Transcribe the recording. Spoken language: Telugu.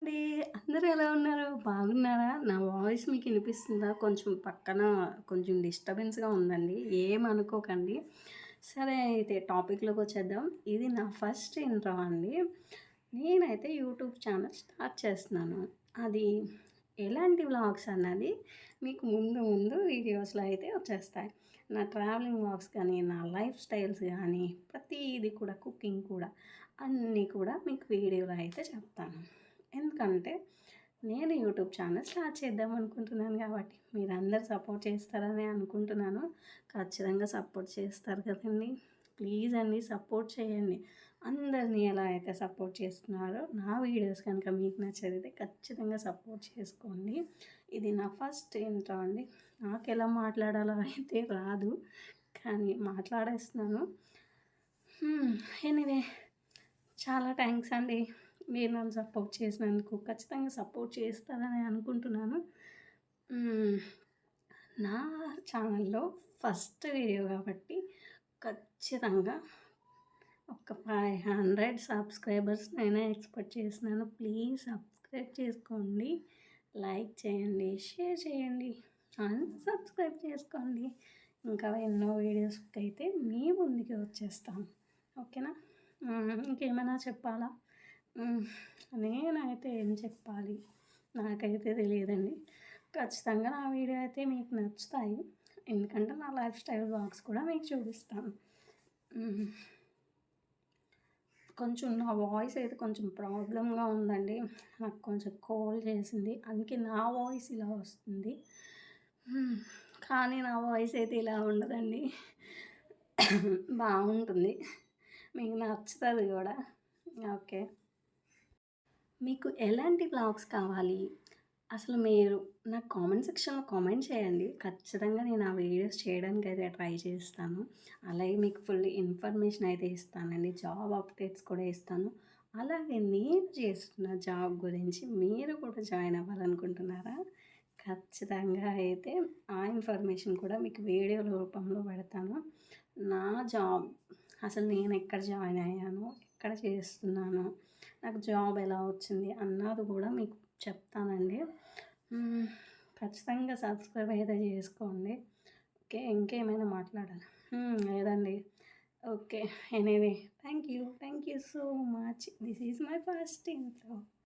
అండి. అందరూ ఎలా ఉన్నారు? బాగున్నారా? నా వాయిస్ మీకు ఇనిపిస్తుందా? కొంచెం పక్కన కొంచెం డిస్టర్బెన్స్‌గా ఉందండి. ఏమనుకోకండి. సరే అయితే టాపిక్‌లోకొచ్చేద్దాం. ఇది నా ఫస్ట్ ఇంట్రో అండి. నేనైతే యూట్యూబ్ ఛానల్ స్టార్ట్ చేస్తున్నాను. అది ఎలాంటి వ్లాగ్స్ అన్నది మీకు ముందు ముందు వీడియోస్‌లో అయితే వచ్చేస్తాయి. నా ట్రావెలింగ్ వ్లాగ్స్ కానీ, నా లైఫ్ స్టైల్స్ గానీ, ప్రతీది కూడా కుకింగ్ కూడా అన్నీ కూడా మీకు వీడియోలో అయితే చెప్తాను. ఎందుకంటే నేను యూట్యూబ్ ఛానల్ స్టార్ట్ చేద్దాం అనుకుంటున్నాను కాబట్టి మీరందరూ సపోర్ట్ చేస్తారని అనుకుంటున్నాను. ఖచ్చితంగా సపోర్ట్ చేస్తారు కదండీ! ప్లీజ్ అండి సపోర్ట్ చేయండి. అందరిని ఎలా అయితే సపోర్ట్ చేస్తున్నారో నా వీడియోస్ కనుక మీకు నచ్చితే ఖచ్చితంగా సపోర్ట్ చేసుకోండి. ఇది నా ఫస్ట్ ఇంట్రో అండి. నాకెలా మాట్లాడాలో అయితే రాదు. కానీ మాట్లాడేస్తున్నాను. ఎనీవే చాలా థ్యాంక్స్ అండి. మీరు నన్ను సపోర్ట్ చేసినందుకు. ఖచ్చితంగా సపోర్ట్ చేస్తారని అనుకుంటున్నాను. హ్మ్. నా ఛానల్‌లో ఫస్ట్ వీడియో కాబట్టి ఖచ్చితంగా ఒక 500 సబ్స్క్రైబర్స్ నేనే ఎక్స్‌పెక్ట్ చేస్తున్నాను. ప్లీజ్ సబ్స్క్రైబ్ చేసుకోండి. లైక్ చేయండి, షేర్ చేయండి, అండ్ సబ్స్క్రైబ్ చేసుకోండి. ఇంకా ఎన్నో వీడియోస్‌కైతే మీ ముందుకి వచ్చేస్తాను. ఓకేనా? ఇంకేమైనా చెప్పాలా? హ్మ్. నేనైతే ఏం చెప్పాలి? నాకైతే తెలియదండి. ఖచ్చితంగా నా వీడియో అయితే మీకు నచ్చుతాయి. ఎందుకంటే నా లైఫ్ స్టైల్ వ్లాగ్స్ కూడా మీకు చూపిస్తాను. హ్మ్. కొంచెం నా వాయిస్ అయితే కొంచెం ప్రాబ్లమ్‌గా ఉందండి. నాకు కొంచెం కోల్డ్ చేసింది. అందుకే నా వాయిస్ ఇలా వస్తుంది. హ్మ్. కానీ నా వాయిస్ అయితే ఇలా ఉండదండి. బావుంటుంది. మీకు నచ్చుతది గూడా. ఓకే. మీకు ఎలాంటి వ్లాగ్స్ కావాలి? అసలు మీరు నాకు కామెంట్ సెక్షన్‌లో కామెంట్ చేయండి. ఖచ్చితంగా నేను ఆ వీడియోస్ చేయడానికైతే ట్రై చేస్తాను. అలాగే మీకు ఫుల్ ఇన్ఫర్మేషన్ అయితే ఇస్తానండి. జాబ్ అప్డేట్స్ కూడా ఇస్తాను. అలాగే నేను చేస్తున్న జాబ్ గురించి మీరు కూడా జాయిన్ అవ్వాలనుకుంటున్నారా? ఖచ్చితంగా అయితే ఆ ఇన్ఫర్మేషన్ కూడా మీకు వీడియో రూపంలో పెడతాను. నా జాబ్ అసలు నేనెక్కడ జాయిన్ అయ్యాను, ఎక్కడ చేస్తున్నాను, నాకు జాబ్ ఎలా వచ్చింది అన్నది కూడా మీకు చెప్తానండి. హ్మ్. ఖచ్చితంగా సబ్స్క్రైబ్ అయితే చేసుకోండి. ఓకే. ఇంకేమైనా మాట్లాడాలా? లేదండి. Okay. Anyway thank you. Thank you so much. This is my first intro.